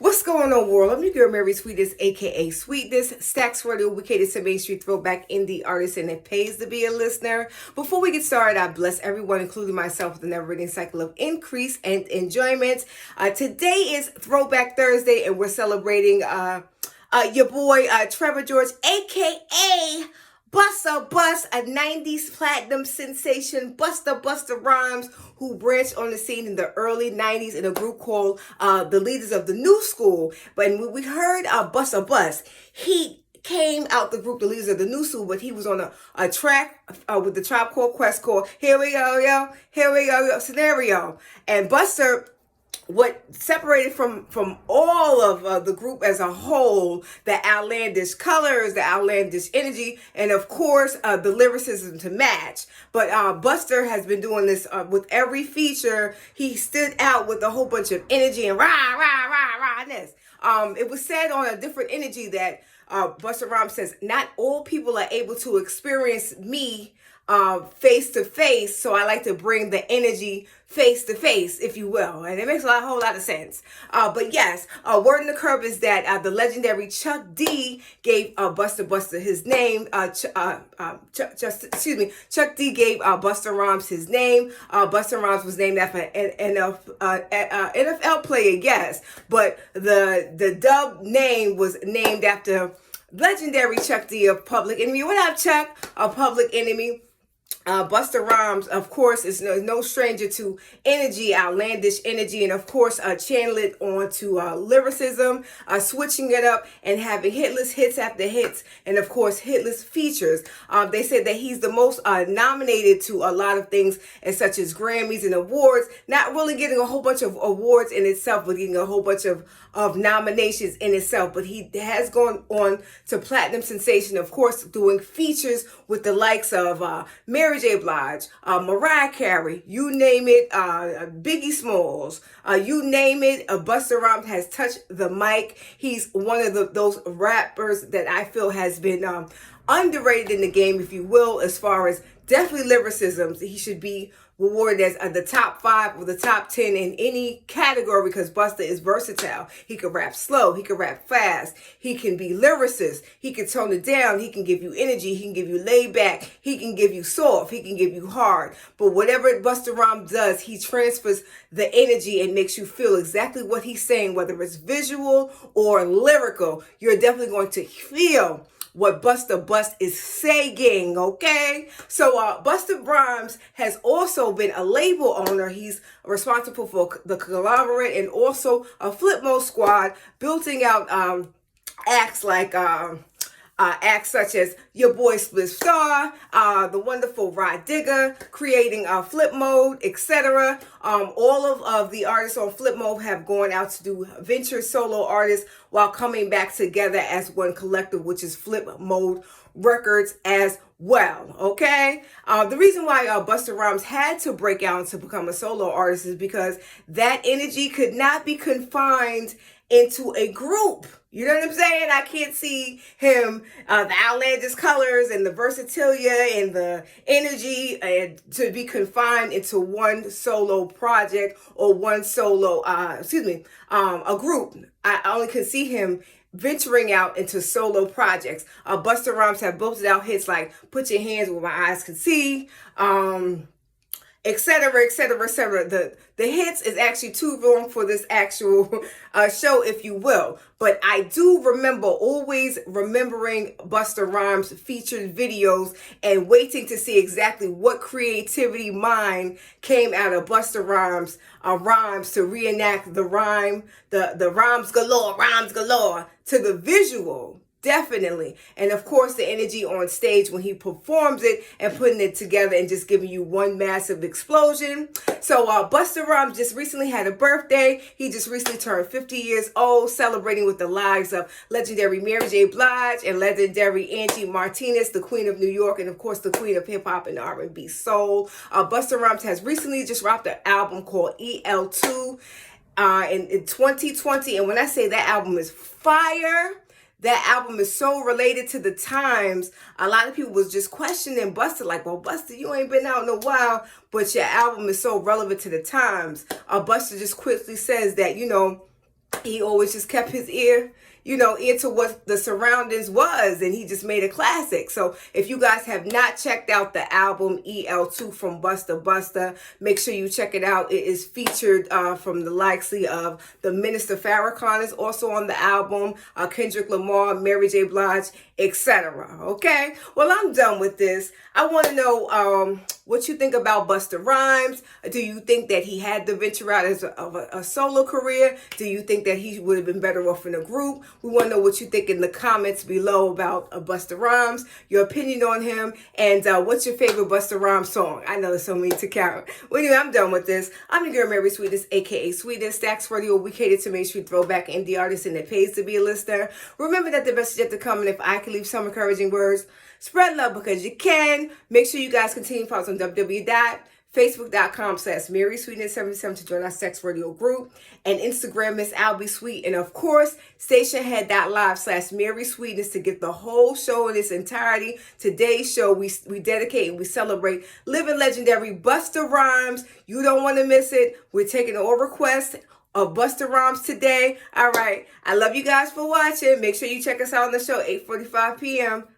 What's going on, world? I'm your girl, Marysweetness, aka Sweetness. StaxRadio, we cater to Main Street throwback indie artists, and it pays to be a listener. Before we get started, I bless everyone, including myself, with a never-ending cycle of increase and enjoyment. Today is Throwback Thursday, and we're celebrating your boy Trevor George, aka Busta Bust, a 90s platinum sensation, Busta Rhymes, who branched on the scene in the early 90s in a group called the Leaders of the New School. But when we heard Busta Bust, he came out the group, the Leaders of the New School, but he was on a track with the Tribe Called Quest called Here We Go, Yo, Here We Go, Yo, Scenario. And Busta, what separated from all of the group as a whole, the outlandish colors, the outlandish energy, and of course the lyricism to match. But Buster has been doing this with every feature. He stood out with a whole bunch of energy and rahness. It was said on a different energy that Busta Rhymes says, not all people are able to experience me face to face, so I like to bring the energy face to face, if you will, and it makes a whole lot of sense. But yes, word in the curb is that the legendary Chuck D gave Busta his name. Chuck D gave Busta Rhymes his name. Busta Rhymes was named after an NFL player, yes, but the dub name was named after legendary Chuck D of Public Enemy. What up, Chuck? A Public Enemy. Busta Rhymes, of course, is no stranger to energy, outlandish energy, and of course, channel it onto lyricism, switching it up and having hitless hits after hits, and of course, hitless features. They said that he's the most nominated to a lot of things, as such as Grammys and awards, not really getting a whole bunch of awards in itself, but getting a whole bunch of nominations in itself. But he has gone on to platinum sensation, of course, doing features with the likes of Mary J. Blige, Mariah Carey, you name it, Biggie Smalls, you name it, Busta Rhymes has touched the mic. He's one of those rappers that I feel has been underrated in the game, if you will, as far as definitely lyricism. He should be rewarded as the top 5 or the top 10 in any category, because Busta is versatile. He can rap slow, he can rap fast, he can be lyricist, he can tone it down, he can give you energy, he can give you laid back, he can give you soft, he can give you hard. But whatever Busta Rhymes does, he transfers the energy and makes you feel exactly what he's saying, whether it's visual or lyrical. You're definitely going to feel what Busta Bust is saying, okay? So Busta Rhymes has also been a label owner. He's responsible for the Conglomerate and also a Flip Mode Squad, building out acts like acts such as your boy Split Star, the wonderful Rod Digger, creating Flip Mode, etc. All of the artists on Flip Mode have gone out to do venture solo artists while coming back together as one collective, which is Flip Mode Records as well, okay? The reason why Busta Rhymes had to break out to become a solo artist is because that energy could not be confined into a group. You know what I'm saying? I can't see him, the outlandish colors and the versatility and the energy to be confined into one solo project or one solo, a group. I only can see him venturing out into solo projects. Busta Rhymes have belted out hits like Put Your Hands Where My Eyes Can See, etc., etc., etc. The hits is actually too long for this actual show, if you will. But I do remember always remembering Busta Rhymes featured videos and waiting to see exactly what creativity mind came out of Busta Rhymes to reenact the rhyme, the rhymes galore to the visual. Definitely. And of course, the energy on stage when he performs it and putting it together and just giving you one massive explosion. So Busta Rhymes just recently had a birthday. He just recently turned 50 years old, celebrating with the lives of legendary Mary J. Blige and legendary Angie Martinez, the Queen of New York, and of course, the Queen of Hip Hop and R&B Soul. Busta Rhymes has recently just dropped an album called EL2 in 2020. And when I say that album is fire, that album is so related to the times. A lot of people was just questioning Busta, like, well, Busta, you ain't been out in a while, but your album is so relevant to the times. Busta just quickly says that, he always just kept his ear to what the surroundings was, and he just made a classic. So if you guys have not checked out the album EL2 from Busta Busta, make sure you check it out. It is featured from the likely of the Minister Farrakhan is also on the album, Kendrick Lamar, Mary J. Blige, etc. Okay, well, I'm done with this. I want to know what you think about Busta Rhymes. Do you think that he had to venture out as a solo career? Do you think that he would have been better off in a group? We want to know what you think in the comments below about Busta Rhymes, your opinion on him, and what's your favorite Busta Rhymes song? I know there's so many to count. Well, anyway, I'm done with this. I'm your girl, Marysweetness, aka Sweetness. StaxRadio, we cater to mainstream throwback indie artists, and it pays to be a listener. Remember that the best is yet to come, and if I can leave some encouraging words, spread love because you can. Make sure you guys continue to follow us on www.facebook.com/MarySweetness77 to join our Sex Radio group, and Instagram Miss Albeedooent, and of course stationhead.live/MarySweetness to get the whole show in its entirety. Today's show we dedicate and we celebrate living legendary Busta Rhymes. You don't want to miss it. We're taking all requests of Busta Rhymes today. All right, I love you guys for watching. Make sure you check us out on the show 8:45 p.m.